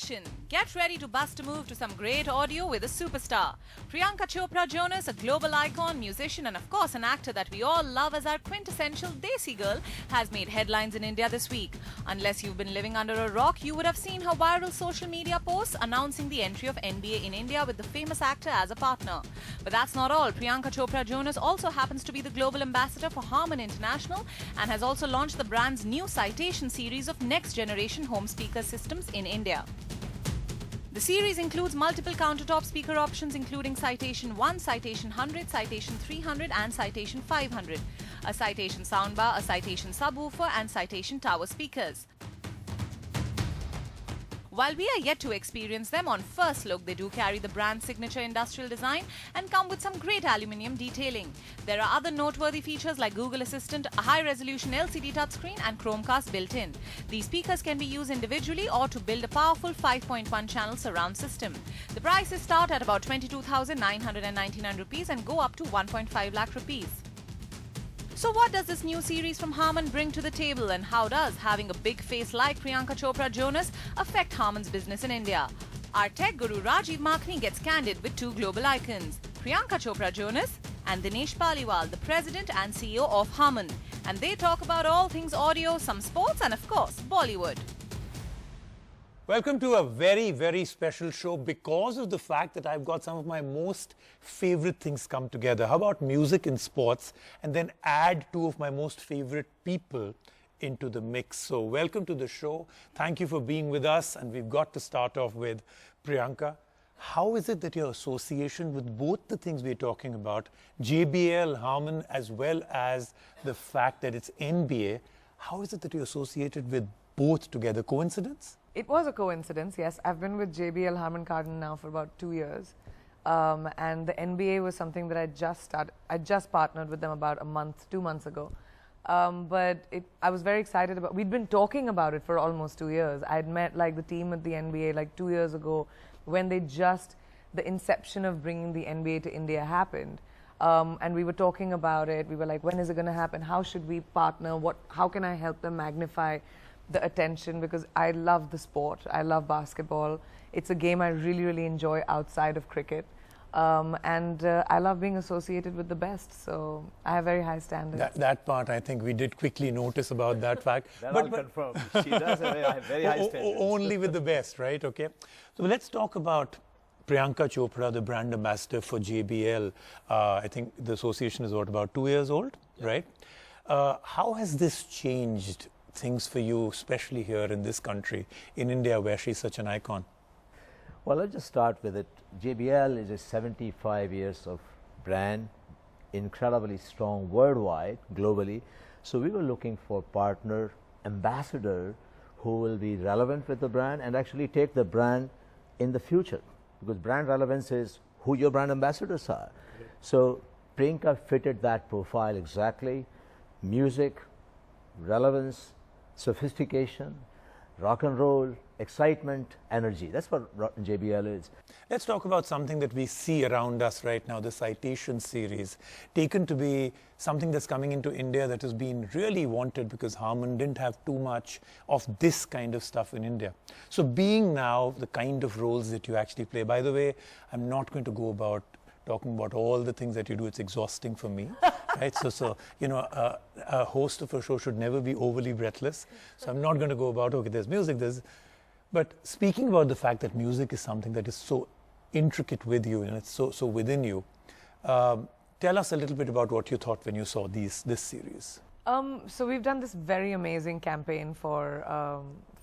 Attention! Get ready to bust a move to some great audio with a superstar. Priyanka Chopra Jonas, a global icon, musician and of course an actor that we all love as our quintessential Desi girl, has made headlines in India this week. Unless you've been living under a rock, you would have seen her viral social media posts announcing the entry of NBA in India with the famous actor as a partner. But that's not all. Priyanka Chopra Jonas also happens to be the global ambassador for Harman International and has also launched the brand's new Citation series of next-generation home speaker systems in India. The series includes multiple countertop speaker options including Citation 1, Citation 100, Citation 300 and Citation 500, a Citation soundbar, a Citation subwoofer and Citation tower speakers. While we are yet to experience them, on first look they do carry the brand's signature industrial design and come with some great aluminium detailing. There are other noteworthy features like Google Assistant, a high-resolution LCD touchscreen and Chromecast built in. These speakers can be used individually or to build a powerful 5.1 channel surround system. The prices start at about 22,999 rupees and go up to 1.5 lakh rupees. So what does this new series from Harman bring to the table, and how does having a big face like Priyanka Chopra Jonas affect Harman's business in India? Our tech guru Rajiv Makhni gets candid with two global icons, Priyanka Chopra Jonas and Dinesh Paliwal, the president and CEO of Harman. And they talk about all things audio, some sports and of course Bollywood. Welcome to a very, very special show because of the fact that I've got some of my most favorite things come together. How about music and sports, and then add two of my most favorite people into the mix. So welcome to the show. Thank you for being with us, and we've got to start off with Priyanka. How is it that your association with both the things we're talking about, JBL, Harman, as well as the fact that it's NBA, how is it that you're associated with both together? Coincidence? It was a coincidence, yes. I've been with JBL Harman Kardon now for about 2 years. And the NBA was something that I just partnered with them about 2 months ago. But I was very excited about, we'd been talking about it for almost 2 years. I'd met like the team at the NBA like 2 years ago when the inception of bringing the NBA to India happened. And we were talking about it. We were like, when is it going to happen? How should we partner? How can I help them magnify the attention, because I love the sport. I love basketball. It's a game I really, really enjoy outside of cricket. And I love being associated with the best, so I have very high standards. That part, I think we did quickly notice about that fact. I'll confirm. She does have very high standards. Only with the best, right? Okay. So let's talk about Priyanka Chopra, the brand ambassador for JBL. I think the association is about 2 years old, right? How has this changed things for you, especially here in this country, in India, where she's such an icon? Well, I'll just start with it. JBL is a 75 years of brand, incredibly strong worldwide, globally. So we were looking for partner, ambassador, who will be relevant with the brand and actually take the brand in the future. Because brand relevance is who your brand ambassadors are. Okay. So Priyanka fitted that profile exactly. Music, relevance, sophistication, rock and roll, excitement, energy. That's what JBL is. Let's talk about something that we see around us right now, the Citation series, taken to be something that's coming into India that has been really wanted because Harman didn't have too much of this kind of stuff in India. So being now the kind of roles that you actually play, by the way, I'm not going to go about talking about all the things that you do. It's exhausting for me, right? So you know, a host of a show should never be overly breathless. So I'm not going to go about, okay, there's music, but speaking about the fact that music is something that is so intricate with you and it's so within you, tell us a little bit about what you thought when you saw this series. So we've done this very amazing campaign for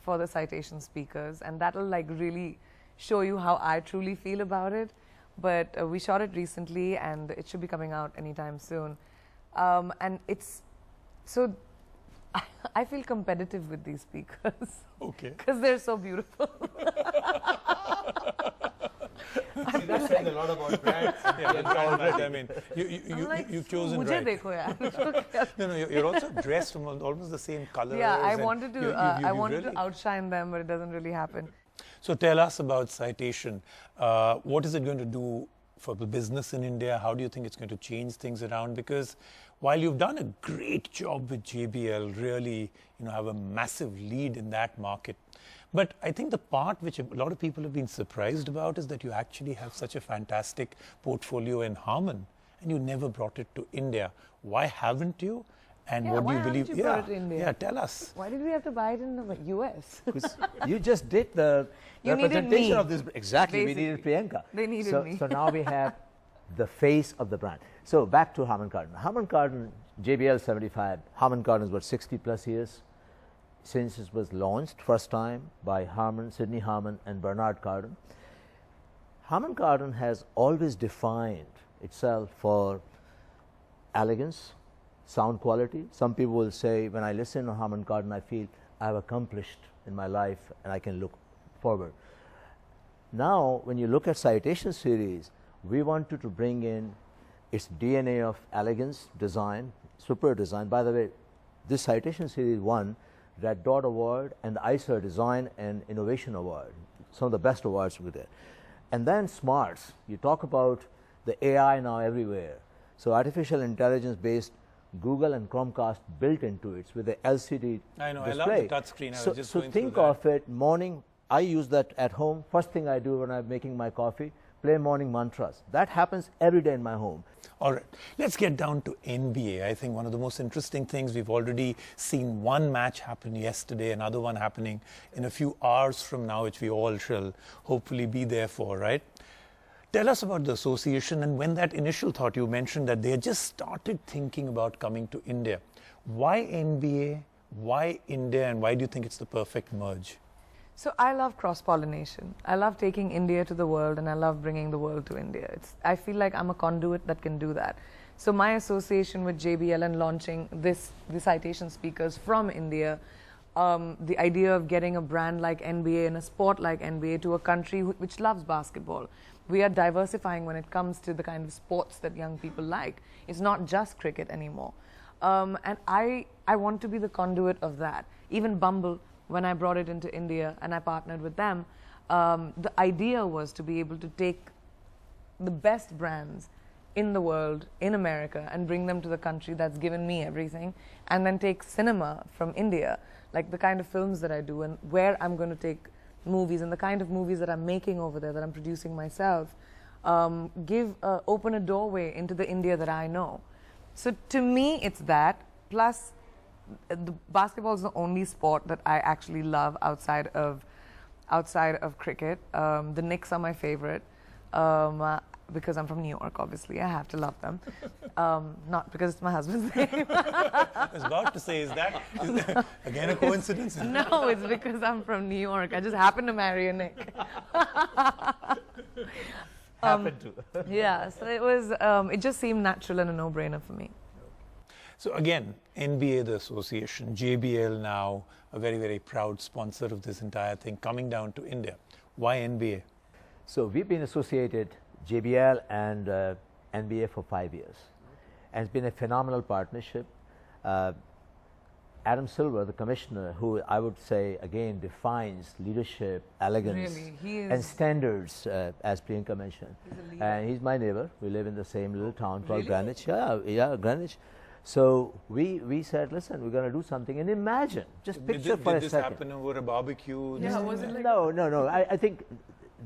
the Citation speakers, and that'll like really show you how I truly feel about it. But we shot it recently and it should be coming out anytime soon. And it's, so I feel competitive with these speakers. Okay. Because they're so beautiful. See, that's saying a lot about brands. I mean, you've chosen right. Dekho yaar. No, you're also dressed almost the same colors. Yeah, I wanted to outshine them, but it doesn't really happen. So tell us about Citation. What is it going to do for the business in India? How do you think it's going to change things around? Because while you've done a great job with JBL, really, have a massive lead in that market, But I think the part which a lot of people have been surprised about is that you actually have such a fantastic portfolio in Harman and you never brought it to India. Why haven't you? And what do you believe? You brought it to India? Yeah, tell us. Why did we have to buy it in the US? Because you just did the You needed representation me. of this. Exactly, Basically. we needed Priyanka. They needed so, me. So now we have the face of the brand. So back to Harman Kardon. Harman Kardon, JBL 75. Harman Kardon is what, 60 plus years since it was launched first time by Harman, Sidney Harman and Bernard Kardon. Harman Kardon has always defined itself for elegance, sound quality. Some people will say, when I listen to Harman Kardon, I feel I have accomplished in my life and I can look forward. Now, when you look at Citation series, we wanted to bring in its DNA of elegance, design, super design. By the way, this Citation series won Red Dot Award and the ICER Design and Innovation Award. Some of the best awards were there. And then smarts. You talk about the AI now everywhere. So artificial intelligence based Google and Chromecast built into it with the LCD I know, display. I love the touch screen. I was just so going through think that. of it, morning, I use that at home. First thing I do when I'm making my coffee, play morning mantras. That happens every day in my home. All right, let's get down to NBA. I think one of the most interesting things, we've already seen one match happen yesterday, another one happening in a few hours from now, which we all shall hopefully be there for, right? Tell us about the association and when that initial thought, you mentioned that they had just started thinking about coming to India. Why NBA? Why India? And why do you think it's the perfect merge? So I love cross-pollination. I love taking India to the world and I love bringing the world to India. I feel like I'm a conduit that can do that. So my association with JBL and launching the Citation speakers from India, the idea of getting a brand like NBA and a sport like NBA to a country which loves basketball. We are diversifying when it comes to the kind of sports that young people like. It's not just cricket anymore. And I want to be the conduit of that. Even Bumble, when I brought it into India and I partnered with them, the idea was to be able to take the best brands in the world, in America, and bring them to the country that's given me everything, and then take cinema from India, like the kind of films that I do and where I'm going to take movies and the kind of movies that I'm making over there, that I'm producing myself, open a doorway into the India that I know. So to me, it's that, plus the basketball is the only sport that I actually love outside of cricket. The Knicks are my favorite because I'm from New York, obviously. I have to love them. Not because it's my husband's name. I was about to say, is that again a coincidence? No, it's because I'm from New York. I just happened to marry a Nick. Happened to. Yeah, so it just seemed natural and a no-brainer for me. So again, NBA, the association, JBL now, a very, very proud sponsor of this entire thing, coming down to India. Why NBA? So we've been associated, JBL and NBA for 5 years. And it's been a phenomenal partnership. Adam Silver, the commissioner, who I would say again defines leadership, elegance, Really, he is- and standards, as Priyanka mentioned. He's a leader. And he's my neighbor. We live in the same little town called Really? Greenwich. Yeah, Greenwich. So we said, listen, we're going to do something. And imagine, just picture for a Did this second. happen over a barbecue? Yeah, was it like No. I think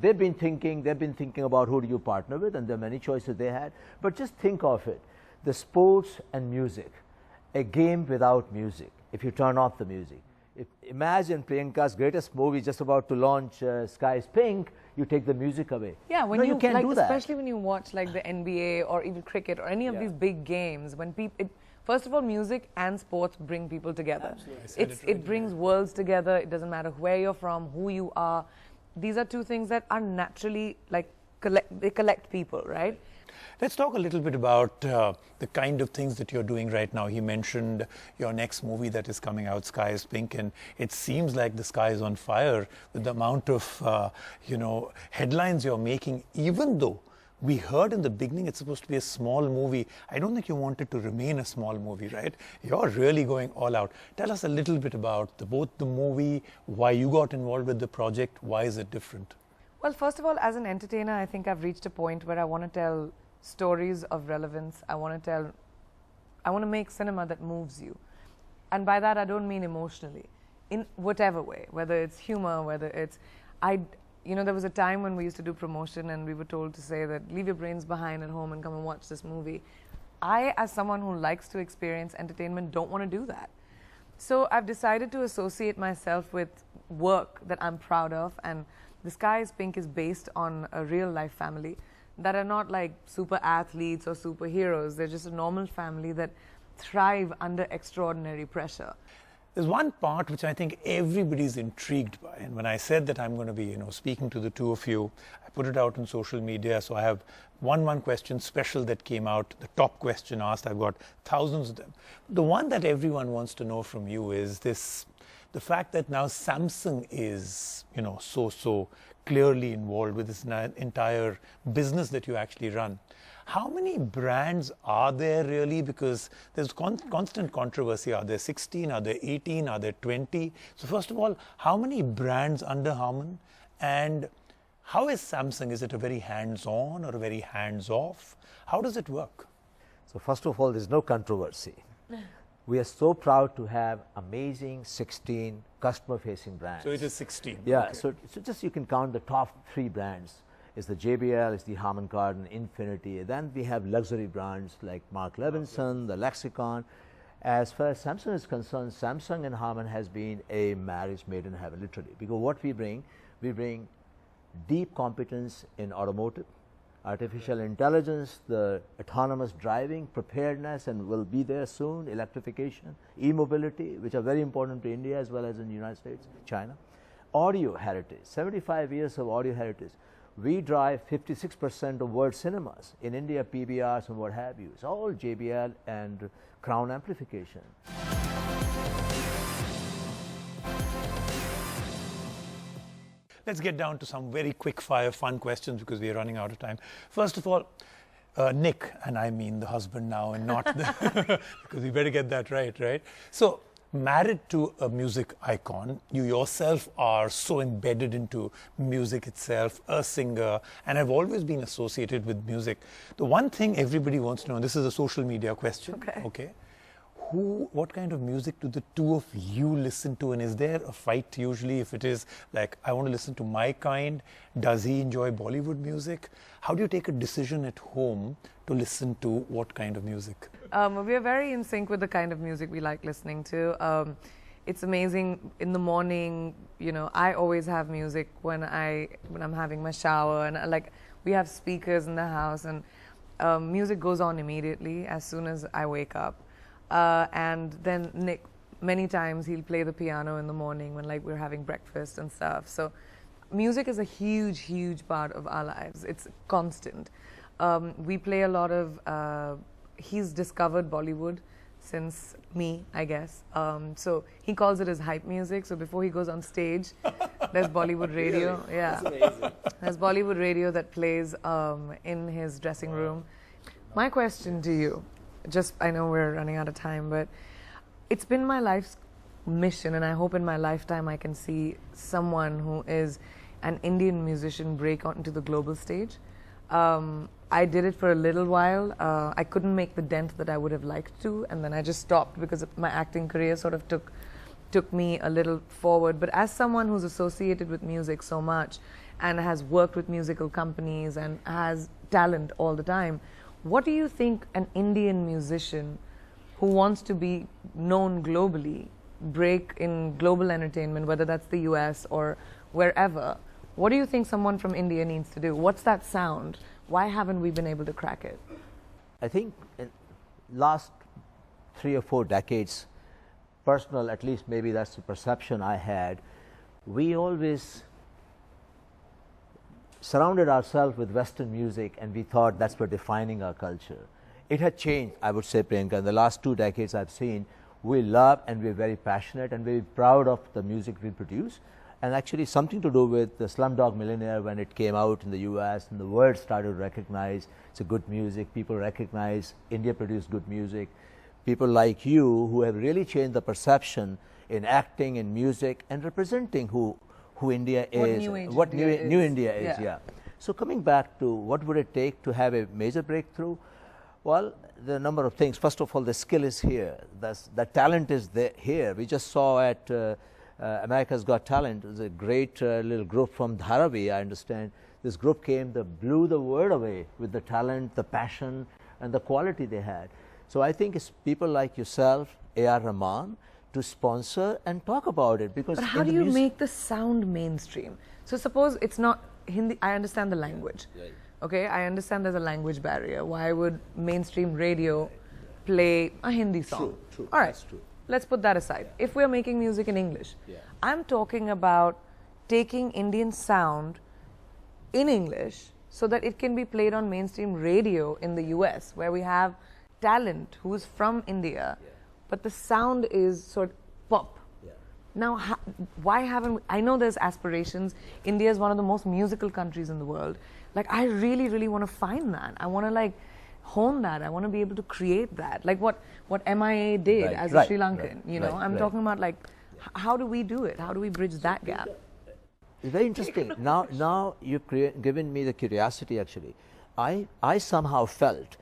they've been thinking about who do you partner with, and there are many choices they had. But just think of it, the sports and music, a game without music, if you turn off the music. Imagine Priyanka's greatest movie just about to launch, Sky is Pink, you take the music away. Yeah, when no, you can't like, do that. especially when you watch like the NBA or even cricket or any of Yeah. these big games, when people, first of all, music and sports bring people together. Absolutely. I said it right It brings worlds together. It doesn't matter where you're from, who you are. These are two things that are naturally like they collect people, right? Let's talk a little bit about the kind of things that you're doing right now. He mentioned your next movie that is coming out, Sky is Pink, and it seems like the sky is on fire with the amount of, headlines you're making, even though we heard in the beginning it's supposed to be a small movie. I don't think you want it to remain a small movie, right? You're really going all out. Tell us a little bit about both the movie, why you got involved with the project, why is it different? Well, first of all, as an entertainer, I think I've reached a point where I want to tell stories of relevance. I want to make cinema that moves you. And by that, I don't mean emotionally. in whatever way, whether it's humor, whether it's, you know, there was a time when we used to do promotion and we were told to say that leave your brains behind at home and come and watch this movie. I, as someone who likes to experience entertainment, don't want to do that. So I've decided to associate myself with work that I'm proud of, and The Sky is Pink is based on a real life family that are not like super athletes or superheroes. They're just a normal family that thrive under extraordinary pressure. There's one part which I think everybody's intrigued by, and when I said that I'm going to be, you know, speaking to the two of you, I put it out on social media, so I have one question special that came out, the top question asked. I've got thousands of them. The one that everyone wants to know from you is this, the fact that now Samsung is, you know, so clearly involved with this entire business that you actually run. How many brands are there really? Because there's constant controversy. Are there 16? Are there 18? Are there 20? So first of all, how many brands under Harman? And how is Samsung? Is it a very hands-on or a very hands-off? How does it work? So first of all, there's no controversy. We are so proud to have amazing 16 customer-facing brands. So it is 16. Yeah, okay. so just you can count the top 3 brands. Is the JBL, is the Harman Kardon, Infinity. Then we have luxury brands like Mark Levinson, the Lexicon. As far as Samsung is concerned, Samsung and Harman has been a marriage made in heaven, literally. Because what we bring deep competence in automotive, artificial intelligence, the autonomous driving, preparedness, and will be there soon, electrification, e-mobility, which are very important to India as well as in the United States, China. Audio heritage, 75 years of audio heritage. We drive 56% of world cinemas. In India, PBRs and what have you. It's all JBL and Crown amplification. Let's get down to some very quick fire fun questions because we are running out of time. First of all, Nick, and I mean the husband now and not the, because we better get that right? So, married to a music icon, you yourself are so embedded into music itself, a singer, and have always been associated with music. The one thing everybody wants to know, and this is a social media question, okay? What kind of music do the two of you listen to, and is there a fight usually if it is like, I want to listen to my kind? Does he enjoy Bollywood music? How do you take a decision at home to listen to what kind of music? We are very in sync with the kind of music we like listening to. It's amazing. In the morning, you know, I always have music when I'm having my shower, and like we have speakers in the house, and music goes on immediately as soon as I wake up. And then Nick, many times he'll play the piano in the morning when like we're having breakfast and stuff. So music is a huge part of our lives. It's constant. We play a lot of, he's discovered Bollywood since me, I guess. So he calls it his hype music. So before he goes on stage, there's Bollywood radio. Really? Yeah. That's amazing. There's Bollywood radio that plays in his dressing room. My question to you, I know we're running out of time, but it's been my life's mission, and I hope in my lifetime I can see someone who is an Indian musician break onto the global stage. I did it for a little while. I couldn't make the dent that I would have liked to, and then I just stopped because my acting career sort of took me a little forward. But as someone who's associated with music so much and has worked with musical companies and has talent all the time, what do you think an Indian musician who wants to be known globally, break in global entertainment, whether that's the US or wherever, what do you think someone from India needs to do? What's that sound? Why haven't we been able to crack it? I think in last 3 or 4 decades, personal, at least maybe that's the perception I had, we always surrounded ourselves with Western music, and we thought that's what defining our culture. It had changed, I would say, Priyanka. In the last 2 decades I've seen, we love and we're very passionate and very proud of the music we produce. And actually something to do with the Slumdog Millionaire when it came out in the US and the world started to recognize it's a good music, people recognize India produced good music. People like you who have really changed the perception in acting, in music, and representing who India is, what new India is, yeah. So coming back to what would it take to have a major breakthrough? Well, there are a number of things. First of all, the skill is here. The talent is here. We just saw at America's Got Talent is a great little group from Dharavi, I understand. This group came, they blew the world away with the talent, the passion, and the quality they had. So I think it's people like yourself, A.R. Rahman, to sponsor and talk about it. Because but how do you make the sound mainstream? So suppose it's not Hindi, I understand the language. Right. Okay, I understand there's a language barrier. Why would mainstream radio play a Hindi song? True. All right, That's true. let's put that aside. If we're making music in English, Yeah. I'm talking about taking Indian sound in English so that it can be played on mainstream radio in the US, where we have talent who's from India, but the sound is sort of pop. Yeah. Now, why haven't we, I know there's aspirations. India is one of the most musical countries in the world. Like, I really, really want to find that. I want to like hone that. I want to be able to create that. Like what MIA did Right, as right, a Sri Lankan. right, You know, right, I'm right. talking about like, how do we do it? How do we bridge that gap? It's very interesting. Now you've given me the curiosity actually. I somehow felt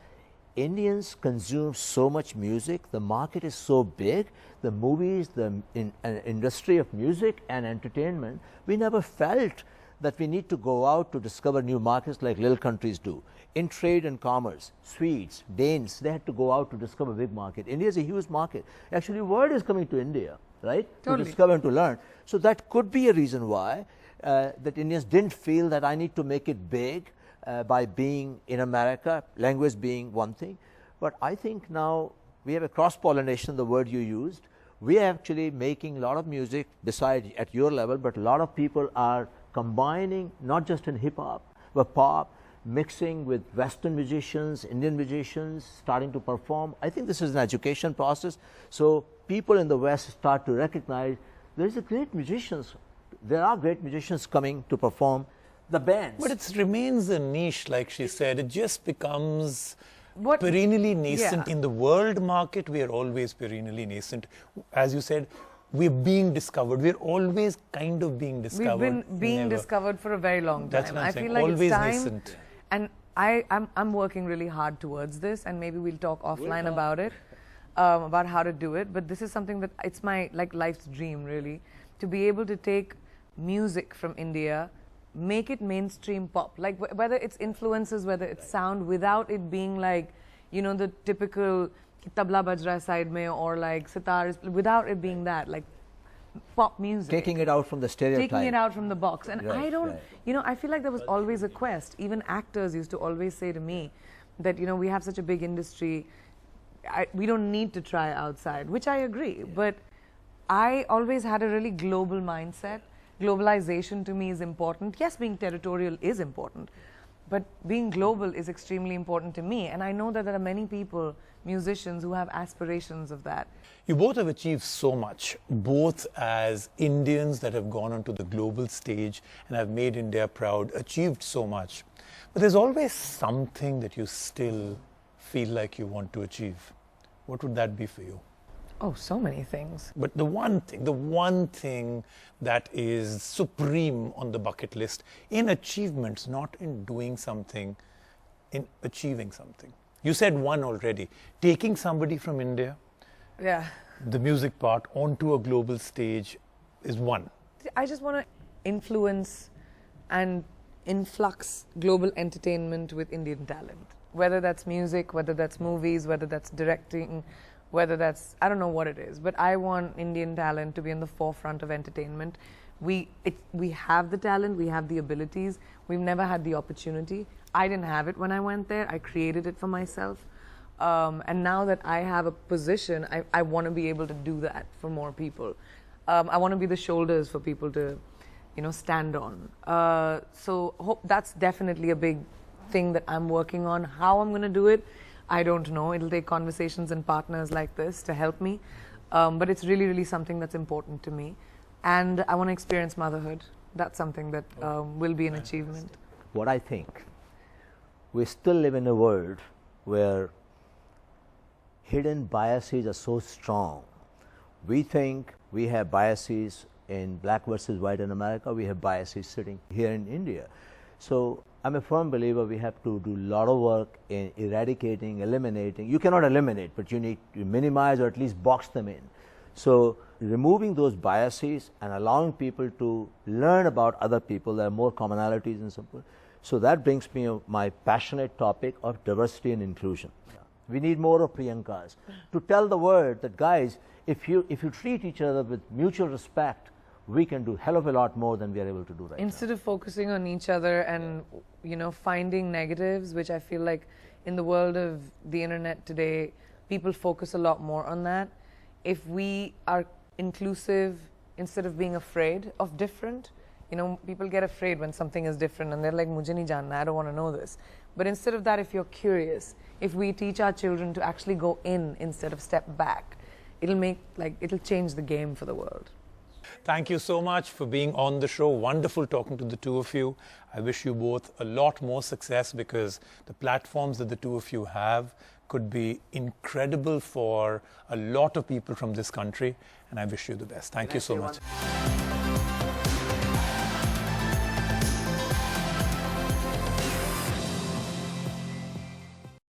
Indians consume so much music, the market is so big, the movies, the industry of music and entertainment, we never felt that we need to go out to discover new markets like little countries do. In trade and commerce, Swedes, Danes, they had to go out to discover big market. India is a huge market. Actually, world is coming to India, right? Totally. To discover and to learn. So that could be a reason why that Indians didn't feel that I need to make it big by being in America, language being one thing. But I think now we have a cross-pollination, the word you used. We are actually making a lot of music besides at your level, but a lot of people are combining not just in hip-hop, but pop, mixing with Western musicians, Indian musicians, starting to perform. I think this is an education process. So people in the West start to recognize there is a great musicians. There are great musicians coming to perform. The bands. But it remains a niche, like she said. It just becomes What- perennially nascent. Yeah. In the world market, we are always perennially nascent. As you said, we're being discovered. We're always kind of being discovered. We've been being Never. discovered for a very long time. That's what I'm I saying. feel like Always it's time, nascent. and I'm working really hard towards this, and maybe we'll talk offline about it, about how to do it. But this is something that it's my like life's dream, really, to be able to take music from India, make it mainstream pop, like whether it's influences, whether it's sound, without it being like, you know, the typical tabla bajra side mein or like sitar, without it being that, like pop music. taking it out from the stereotype. Taking it out from the box. And Right, I don't, right. you know, I feel like there was always a quest. Even actors used to always say to me that, you know, we have such a big industry, we don't need to try outside, which I agree. But I always had a really global mindset. Globalization to me is important. Yes, being territorial is important, but being global is extremely important to me. And I know that there are many people, musicians, who have aspirations of that. You both have achieved so much, both as Indians that have gone onto the global stage and have made India proud, achieved so much. But there's always something that you still feel like you want to achieve. What would that be for you? Oh, so many things. But the one thing that is supreme on the bucket list in achievements, not in doing something, in achieving something. You said one already. Taking somebody from India, Yeah. the music part, onto a global stage is one. I just want to influence and influx global entertainment with Indian talent. Whether that's music, whether that's movies, whether that's directing, whether that's, I don't know what it is, but I want Indian talent to be in the forefront of entertainment. We have the talent, we have the abilities, we've never had the opportunity. I didn't have it when I went there, I created it for myself. And now that I have a position, I want to be able to do that for more people. I want to be the shoulders for people to, you know, stand on. So that's definitely a big thing that I'm working on. How I'm going to do it, I don't know. It'll take conversations and partners like this to help me. But it's really, really something that's important to me. And I want to experience motherhood. That's something that will be an achievement. What I think, we still live in a world where hidden biases are so strong. We think we have biases in black versus white in America, we have biases sitting here in India. So I'm a firm believer we have to do a lot of work in eradicating, eliminating. You cannot eliminate, but you need to minimize or at least box them in. So removing those biases and allowing people to learn about other people, there are more commonalities and so forth. So that brings me my passionate topic of diversity and inclusion. We need more of Priyankas to tell the world that, guys, if you treat each other with mutual respect, we can do hell of a lot more than we are able to do right now. Instead of focusing on each other and, you know, finding negatives, which I feel like in the world of the internet today, people focus a lot more on that. If we are inclusive, instead of being afraid of different, you know, people get afraid when something is different and they're like, "Mujhe nahi janna, I don't want to know this." But instead of that, if you're curious, if we teach our children to actually go in instead of step back, it'll change the game for the world. Thank you so much for being on the show. Wonderful talking to the two of you. I wish you both a lot more success, because the platforms that the two of you have could be incredible for a lot of people from this country. And I wish you the best. Thank you so much.